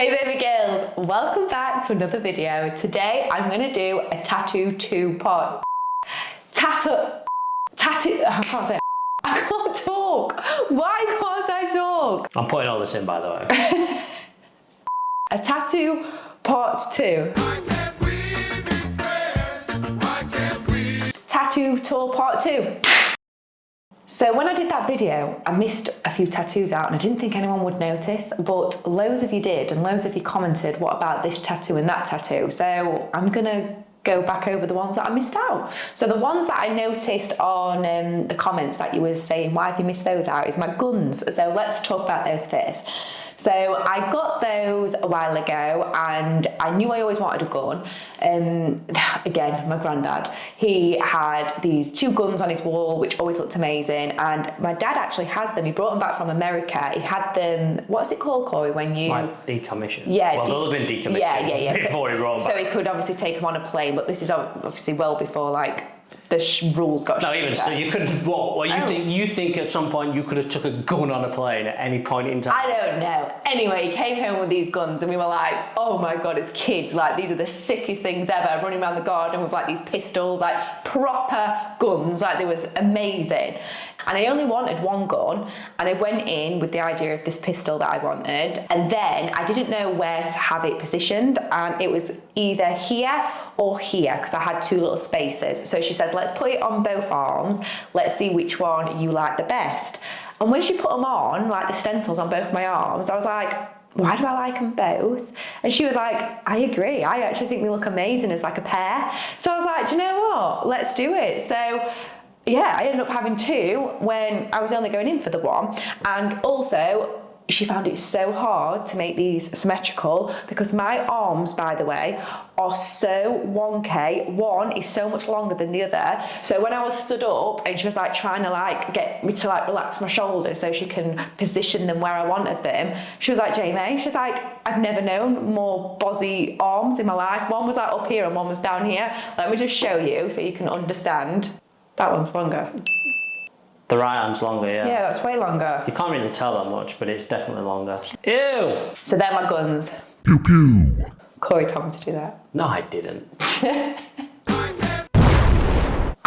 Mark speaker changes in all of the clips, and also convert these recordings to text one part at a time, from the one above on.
Speaker 1: Hey baby girls, welcome back to another video. Today I'm going to do a tattoo two-part. I can't say it. I can't talk. Why can't I talk?
Speaker 2: I'm putting all this in, by the way.
Speaker 1: A tattoo part 2. Tattoo tour part 2. So when I did that video, I missed a few tattoos out and I didn't think anyone would notice, but loads of you did and loads of you commented, what about this tattoo and that tattoo? So I'm gonna go back over the ones that I missed out. So the ones that I noticed on the comments that you were saying, why have you missed those out, is my guns. So let's talk about those first. So I got those a while ago and I knew I always wanted a gun. Again, my granddad, he had these 2 guns on his wall, which always looked amazing. And my dad actually has them. He brought them back from America. He had them, what's it called, Corey, when you...
Speaker 2: Like decommissioned.
Speaker 1: Yeah.
Speaker 2: Well, they'll have been decommissioned before he brought them back.
Speaker 1: So he could obviously take them on a plane, but this is obviously well before, like, the rules got...
Speaker 2: No, even still, you couldn't... You think at some point you could have took a gun on a plane at any point in time?
Speaker 1: I don't know. Anyway, he came home with these guns and we were like, oh my God, as kids, like, these are the sickest things ever, running around the garden with like these pistols, like proper guns, like, they was amazing. And I only wanted one gun and I went in with the idea of this pistol that I wanted, and then I didn't know where to have it positioned, and it was either here or here because I had 2 little spaces. So she says, let's put it on both arms, let's see which one you like the best. And when she put them on, like the stencils on both my arms, I was like, why do I like them both? And she was like, I agree, I actually think they look amazing as like a pair. So I was like, do you know what, let's do it. So yeah, I ended up having 2 when I was only going in for the one. And also, she found it so hard to make these symmetrical because my arms, by the way, are so wonky. One is so much longer than the other. So when I was stood up and she was like trying to like get me to like relax my shoulders so she can position them where I wanted them, she was like, Jamie, she's like, I've never known more bozzy arms in my life. One was like up here and one was down here. Let me just show you so you can understand. That one's longer.
Speaker 2: The right hand's longer, yeah.
Speaker 1: Yeah, that's way longer.
Speaker 2: You can't really tell that much, but it's definitely longer. Ew!
Speaker 1: So they're my guns.
Speaker 3: Pew pew.
Speaker 1: Corey told me to do that.
Speaker 2: No, I didn't.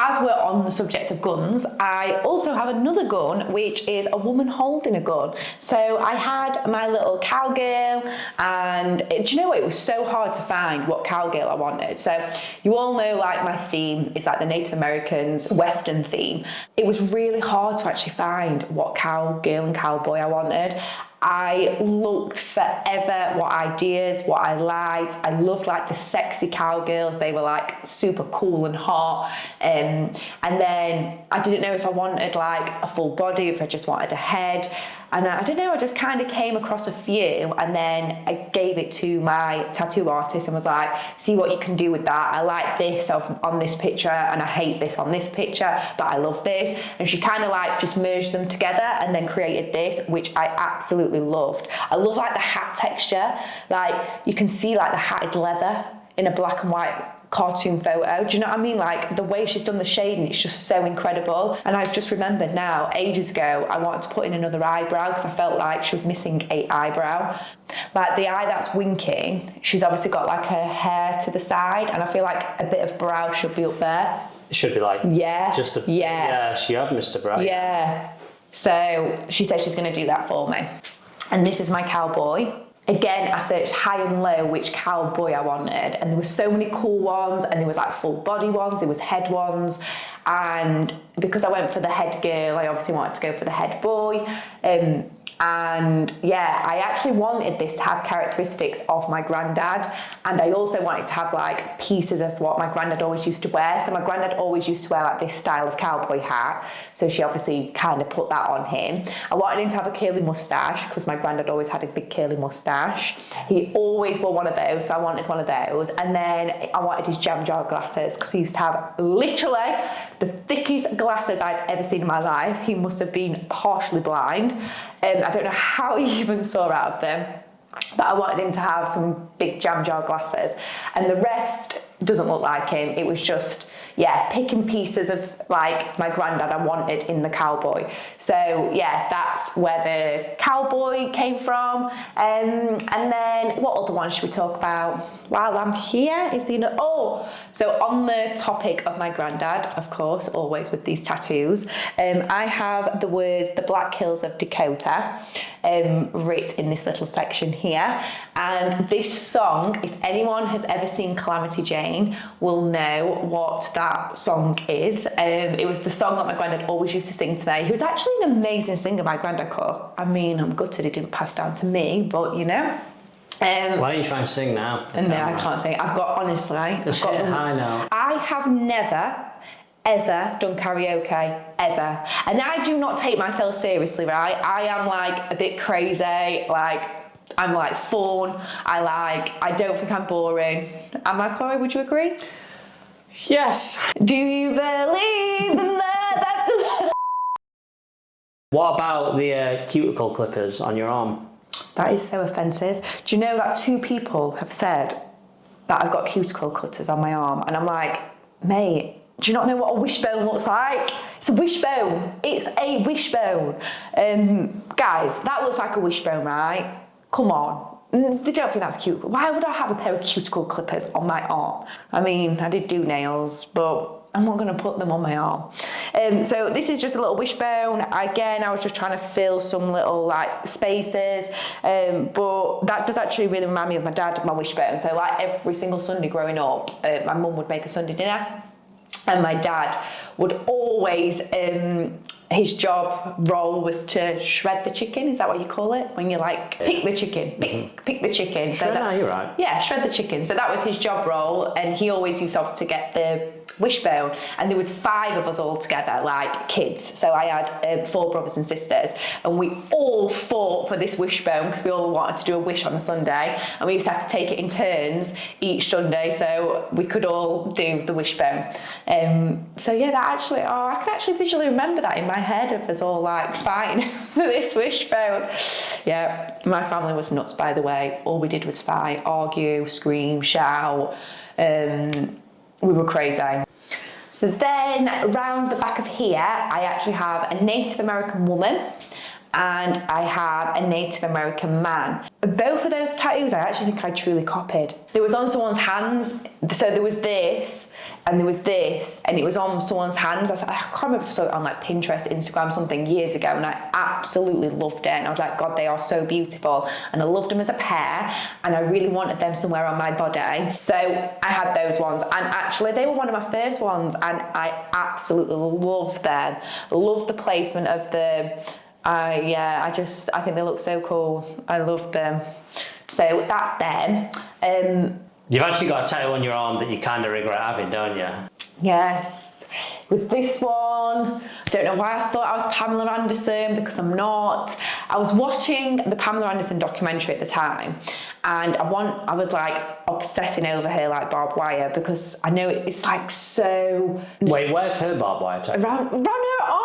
Speaker 1: As we're on the subject of guns, I also have another gun, which is a woman holding a gun. So I had my little cowgirl, and do you know what? It was so hard to find what cowgirl I wanted. So you all know, like, my theme is like the Native Americans Western theme. It was really hard to actually find what cowgirl and cowboy I wanted. I looked forever what ideas, what I liked. I loved like the sexy cowgirls. They were like super cool and hot. And then I didn't know if I wanted like a full body, if I just wanted a head. And I don't know, I just kind of came across a few, and then I gave it to my tattoo artist and was like, see what you can do with that. I like this on this picture and I hate this on this picture, but I love this. And she kind of like just merged them together and then created this, which I absolutely loved. I love like the hat texture. Like you can see like the hat is leather in a black and white cartoon photo. Do you know what I mean? Like the way she's done the shading, it's just so incredible. And I've just remembered now, ages ago, I wanted to put in another eyebrow because I felt like she was missing a eyebrow. Like the eye that's winking, she's obviously got like her hair to the side, and I feel like a bit of brow should be up there.
Speaker 2: It should be like...
Speaker 1: Yeah.
Speaker 2: Just a...
Speaker 1: Yeah.
Speaker 2: Yes, you have Mr. Bright.
Speaker 1: Yeah. So she said she's going to do that for me. And this is my cowboy. Again, I searched high and low which cowboy I wanted, and there were so many cool ones, and there was like full body ones, there was head ones, and because I went for the head girl, I obviously wanted to go for the head boy. And yeah, I actually wanted this to have characteristics of my granddad, and I also wanted to have like pieces of what my granddad always used to wear. So my granddad always used to wear like this style of cowboy hat, so she obviously kind of put that on him. I wanted him to have a curly mustache because my granddad always had a big curly mustache. He always wore one of those, so I wanted one of those. And then I wanted his jam jar glasses because he used to have literally the thickest glasses I've ever seen in my life. He must have been partially blind. I don't know how he even saw out of them, but I wanted him to have some big jam jar glasses. And the rest, doesn't look like him. It was just, yeah, picking pieces of like my granddad I wanted in the cowboy. So yeah, that's where the cowboy came from. And then what other one should we talk about? While I'm here is the so on the topic of my granddad, of course, always with these tattoos, I have the words "the Black Hills of Dakota" writ in this little section here. And this song, if anyone has ever seen Calamity Jane, will know what that song is. It was the song that my granddad always used to sing to me. He was actually an amazing singer, my granddad. I mean, I'm gutted he didn't pass down to me, but you know.
Speaker 2: Why don't you try and sing now?
Speaker 1: No, I can't sing. I've got, honestly,
Speaker 2: Just hit high now.
Speaker 1: I have never, ever done karaoke, ever. And I do not take myself seriously, right? I am like a bit crazy, like, I'm like fun. I don't think I'm boring. Am I, Corey? Would you agree?
Speaker 2: Yes.
Speaker 1: Do you believe in that?
Speaker 2: What about the cuticle clippers on your arm?
Speaker 1: That is so offensive. Do you know that 2 people have said that I've got cuticle cutters on my arm? And I'm like, mate, do you not know what a wishbone looks like? It's a wishbone. It's a wishbone. Guys, that looks like a wishbone, right? Come on. They don't think that's cute. Why would I have a pair of cuticle clippers on my arm? I mean, I did do nails, but I'm not going to put them on my arm. So this is just a little wishbone. Again, I was just trying to fill some little like spaces, but that does actually really remind me of my dad, my wishbone. So like every single Sunday growing up, my mum would make a Sunday dinner, and my dad would always, his job role was to shred the chicken. Is that what you call it? When you like pick the chicken, pick the chicken.
Speaker 2: So no, you're right.
Speaker 1: Yeah, shred the chicken. So that was his job role, and he always used to get the wishbone, and there was 5 of us all together, like kids. So I had 4 brothers and sisters, and we all fought for this wishbone because we all wanted to do a wish on a Sunday, and we used to have to take it in turns each Sunday so we could all do the wishbone. So yeah, that actually, I can actually visually remember that in my head of us all like fighting for this wishbone. Yeah, my family was nuts, by the way. All we did was fight, argue, scream, shout. We were crazy. So then around the back of here, I actually have a Native American woman and I have a Native American man. Both of those tattoos I actually think I truly copied. There was on someone's hands, so there was this and there was this, and it was on someone's hands. I can't remember if I saw it on like Pinterest, Instagram, something years ago, and I absolutely loved it. And I was like, God, they are so beautiful. And I loved them as a pair, and I really wanted them somewhere on my body. So I had those ones, and actually they were one of my first ones, and I absolutely loved them. Loved the placement of the, I think they look so cool. I loved them. So that's them.
Speaker 2: You've actually got a tattoo on your arm that you kind of regret having, don't you?
Speaker 1: Yes. It was this one. I don't know why I thought I was Pamela Anderson, because I'm not. I was watching the Pamela Anderson documentary at the time, and I was like obsessing over her like barbed wire, because I know it's like so.
Speaker 2: Wait, where's her barbed wire tattoo?
Speaker 1: Around her arm.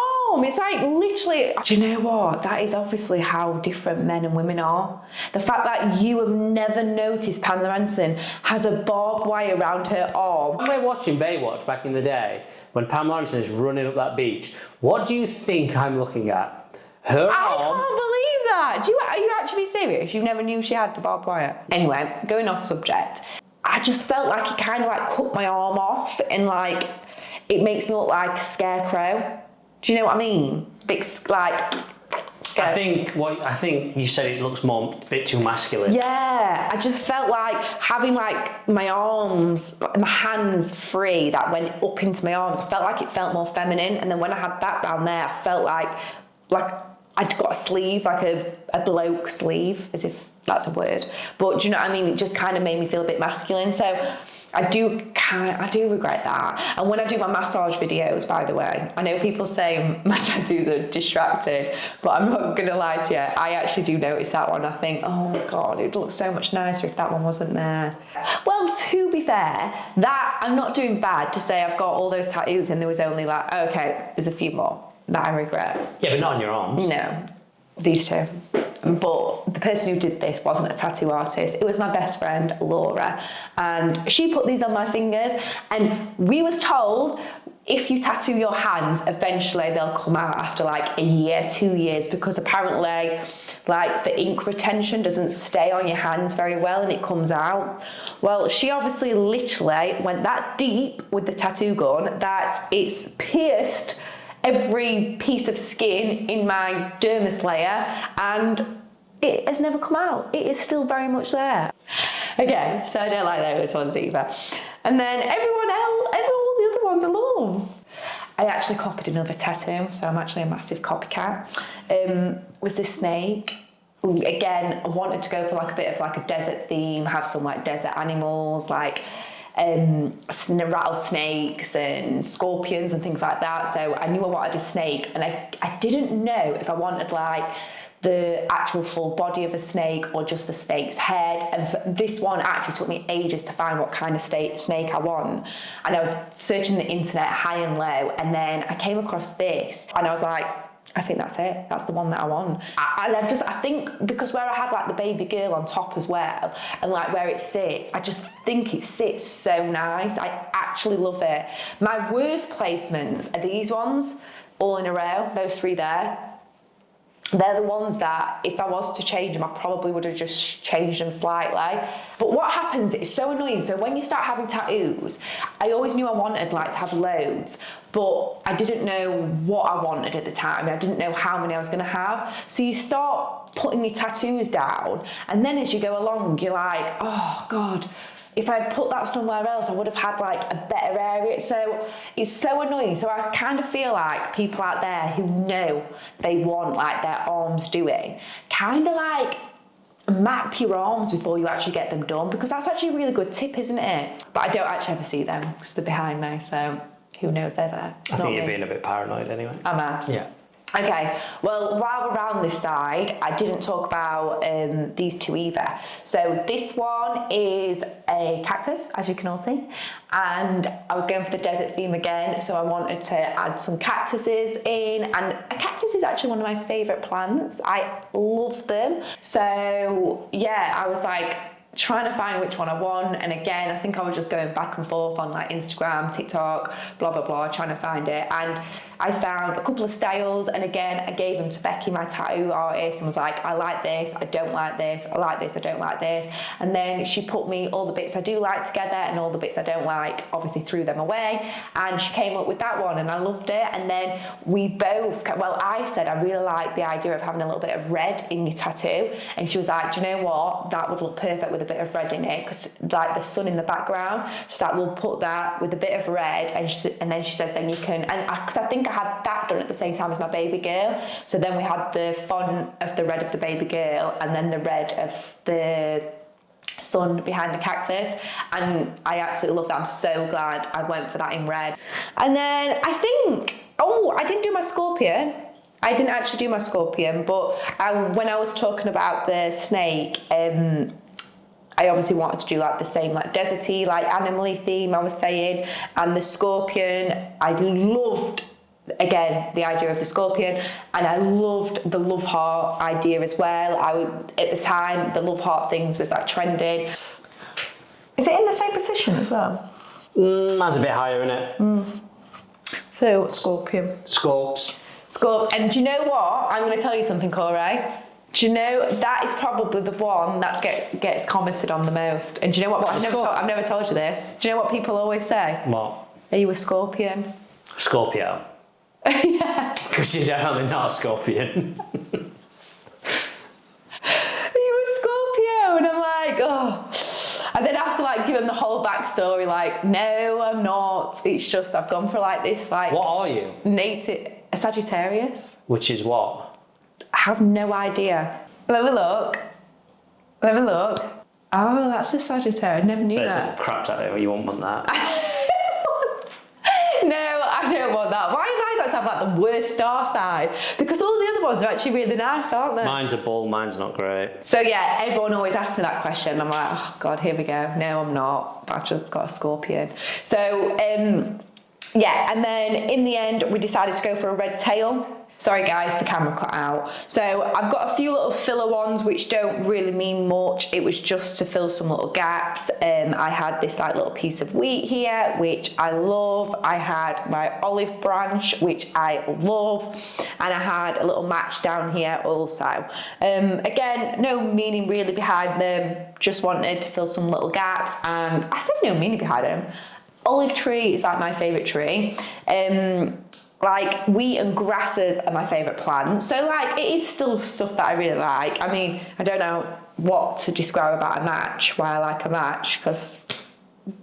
Speaker 1: It's like literally, do you know what? That is obviously how different men and women are. The fact that you have never noticed Pamela Anderson has a barbed wire around her arm.
Speaker 2: When we were watching Baywatch back in the day, when Pamela Anderson is running up that beach, what do you think I'm looking at? Her arm.
Speaker 1: I can't believe that. Are you actually serious? You never knew she had the barbed wire? Anyway, going off subject, I just felt like it kind of like cut my arm off, and like it makes me look like a scarecrow. Do you know what I mean? Big, like,
Speaker 2: I think you said it looks a bit too masculine.
Speaker 1: Yeah, I just felt like having like my arms, my hands free that went up into my arms. I felt like it felt more feminine. And then when I had that down there, I felt like I'd got a sleeve, like a bloke sleeve, as if that's a word. But do you know what I mean? It just kind of made me feel a bit masculine. So I do regret that. And when I do my massage videos, by the way, I know people say my tattoos are distracting, but I'm not gonna lie to you, I actually do notice that one. I think, oh my God, it'd look so much nicer if that one wasn't there. Well, to be fair, that I'm not doing bad to say I've got all those tattoos and there was only like, okay, there's a few more that I regret.
Speaker 2: Yeah, but not on your arms.
Speaker 1: No. These two. But the person who did this wasn't a tattoo artist. It was my best friend, Laura. And she put these on my fingers. And we was told if you tattoo your hands, eventually they'll come out after like a year, 2 years, because apparently like the ink retention doesn't stay on your hands very well and it comes out. Well, she obviously literally went that deep with the tattoo gun that it's pierced every piece of skin in my dermis layer and it has never come out. It is still very much there. Okay, so I don't like those ones either. And then everyone else, all the other ones I love. I actually copied another tattoo, so I'm actually a massive copycat. Was this snake. Again, I wanted to go for like a bit of like a desert theme, have some like desert animals, like rattlesnakes and scorpions and things like that. So I knew I wanted a snake, and I didn't know if I wanted like the actual full body of a snake or just the snake's head. And this one actually took me ages to find what kind of snake I want. And I was searching the internet high and low, and then I came across this and I was like, I think that's it. That's the one that I want. I think because where I had like the baby girl on top as well, and like where it sits, I just think it sits so nice. I actually love it. My worst placements are these ones, all in a row, those three there. They're the ones that if I was to change them, I probably would have just changed them slightly. But what happens, it's so annoying. So when you start having tattoos, I always knew I wanted like to have loads, but I didn't know what I wanted at the time. I didn't know how many I was going to have. So you start putting your tattoos down, and then as you go along, you're like, oh God, if I'd put that somewhere else, I would have had like a better area. So it's so annoying. So I kind of feel like people out there who know they want like their arms doing, kind of like map your arms before you actually get them done, because that's actually a really good tip, isn't it? But I don't actually ever see them because they're behind me. So who knows they're there?
Speaker 2: I think you're being a bit paranoid anyway.
Speaker 1: Am I?
Speaker 2: Yeah.
Speaker 1: Okay, well, while we're around this side, I didn't talk about these two either. So this one is a cactus, as you can all see, and I was going for the desert theme again, so I wanted to add some cactuses in, and a cactus is actually one of my favourite plants. I love them. So yeah, I was like trying to find which one I want, and again I think I was just going back and forth on like Instagram, TikTok, blah blah blah, trying to find it, and I found a couple of styles, and again I gave them to Becky, my tattoo artist, and was like, I like this, I don't like this, I like this, I don't like this, and then she put me all the bits I do like together and all the bits I don't like, obviously threw them away, and she came up with that one and I loved it. And then we both, well, I said I really like the idea of having a little bit of red in your tattoo, and she was like, do you know what, that would look perfect with a bit of red in it, because like the sun in the background. She's like, we'll put that with a bit of red, and then she says then you can, and because I think I had that done at the same time as my baby girl, so then we had the font of the red of the baby girl and then the red of the sun behind the cactus, and I absolutely love that. I'm so glad I went for that in red. And then I think, I didn't do my scorpion. I didn't actually do my scorpion, but when I was talking about the snake, I obviously wanted to do like the same like deserty, like animal-y theme I was saying, and the scorpion, I loved, again, the idea of the scorpion, and I loved the love heart idea as well. At the time, the love heart things was like trending. Is it in the same position as well?
Speaker 2: Mine's a bit higher, isn't it?
Speaker 1: So, scorpion.
Speaker 2: Scorps.
Speaker 1: Scorp. And do you know what? I'm going to tell you something, Corey. Do you know, that is probably the one that gets commented on the most. And do you know what? I've never told you this. Do you know what people always say?
Speaker 2: What?
Speaker 1: Are you a scorpion?
Speaker 2: Scorpio.
Speaker 1: Yeah.
Speaker 2: Because you're definitely not a scorpion.
Speaker 1: Are you a Scorpio? And I'm like, oh. And then I have to like give them the whole backstory, like, no, I'm not. It's just I've gone for like this, like.
Speaker 2: What are you?
Speaker 1: A Sagittarius.
Speaker 2: Which is what?
Speaker 1: I have no idea. Let me look. Oh, that's a Sagittarius. I never knew
Speaker 2: There's
Speaker 1: that.
Speaker 2: a crap tattoo. You won't want that.
Speaker 1: No, I don't want that. Why have I got to have like the worst star sign? Because all the other ones are actually really nice, aren't they?
Speaker 2: Mine's a bull. Mine's not great.
Speaker 1: So yeah, everyone always asks me that question. I'm like, oh God, here we go. No, I'm not. But I've just got a scorpion. So yeah, and then in the end, we decided to go for a red tail. Sorry guys, the camera cut out. So I've got a few little filler ones which don't really mean much. It was just to fill some little gaps. I had this like little piece of wheat here, which I love. I had my olive branch, which I love. And I had a little match down here also. Again, no meaning really behind them. Just wanted to fill some little gaps. And I said no meaning behind them. Olive tree is like my favourite tree. Like wheat and grasses are my favourite plants. So like it is still stuff that I really like. I mean, I don't know what to describe about a match, why I like a match, because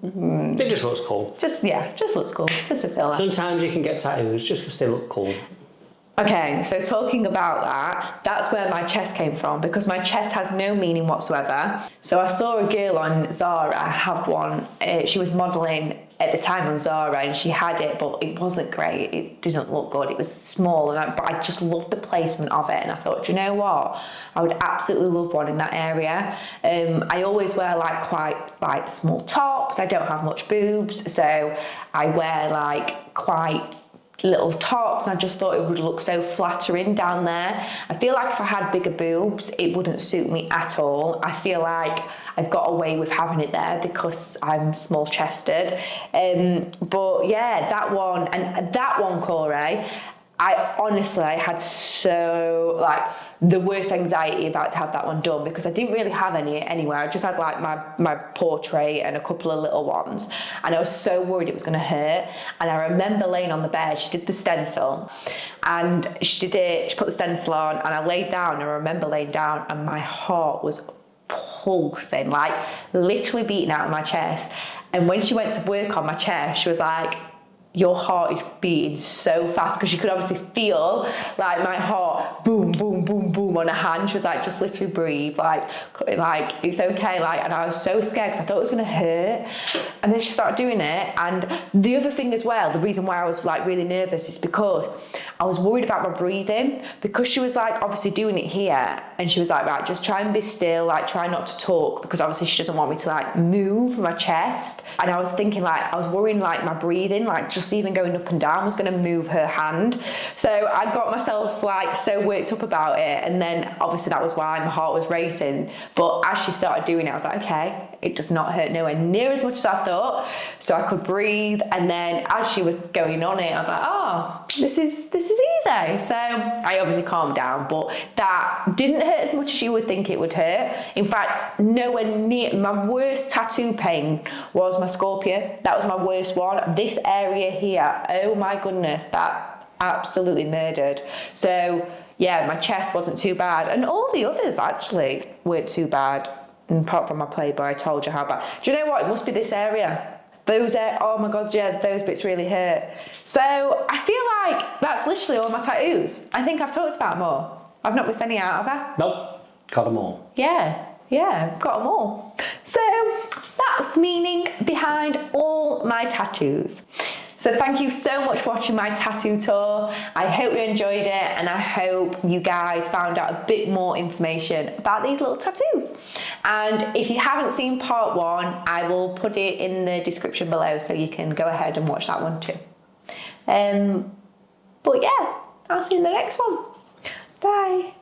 Speaker 2: it just looks cool.
Speaker 1: Just looks cool. Just a filler.
Speaker 2: Sometimes you can get tattoos just because they look cool.
Speaker 1: Okay, so talking about that, that's where my chest came from, because my chest has no meaning whatsoever. So I saw a girl on Zara have one. She was modelling at the time on Zara and she had it, but it wasn't great. It didn't look good. It was small, but I just loved the placement of it. And I thought, do you know what? I would absolutely love one in that area. I always wear like quite like small tops. I don't have much boobs, so I wear like quite little tops, and I just thought it would look so flattering down there. I feel like if I had bigger boobs, it wouldn't suit me at all. I feel like I got away with having it there because I'm small chested. But yeah, that one, Corey, I honestly had so like the worst anxiety about to have that one done, because I didn't really have any anywhere. I just had like my portrait and a couple of little ones, and I was so worried it was going to hurt. And I remember laying on the bed, she did the stencil and she put the stencil on, and I laid down, and I remember laying down and my heart was pulsing, like literally beating out of my chest. And when she went to work on my chest, she was like, your heart is beating so fast, because you could obviously feel like my heart boom, boom, boom, boom on her hand. She was like, just literally breathe, like it's okay. Like, and I was so scared because I thought it was gonna hurt. And then she started doing it. And the other thing as well, the reason why I was like really nervous is because I was worried about my breathing, because she was like obviously doing it here, and she was like, right, just try and be still, like try not to talk, because obviously she doesn't want me to like move my chest. And I was thinking like, I was worrying like my breathing, like just even going up and down was going to move her hand. So I got myself like so worked up about it, and then obviously that was why my heart was racing. But as she started doing it, I was like, okay, it does not hurt nowhere near as much as I thought, so I could breathe. And then as she was going on it, I was like, oh, this is easy. So I obviously calmed down, but that didn't hurt as much as you would think it would hurt. In fact, nowhere near. My worst tattoo pain was my scorpion. That was my worst one. This area here, oh my goodness, that absolutely murdered. So yeah, my chest wasn't too bad, and all the others actually weren't too bad, apart from my Playboy. I told you how bad. Do you know what? It must be this area. Those are, oh my god, yeah, those bits really hurt. So I feel like that's literally all my tattoos. I think I've talked about more. I've not missed any out, have I?
Speaker 2: Nope, got them all.
Speaker 1: Yeah, I've got them all. So that's the meaning behind all my tattoos. So thank you so much for watching my tattoo tour. I hope you enjoyed it, and I hope you guys found out a bit more information about these little tattoos. And if you haven't seen part 1, I will put it in the description below so you can go ahead and watch that one too. But yeah, I'll see you in the next one. Bye.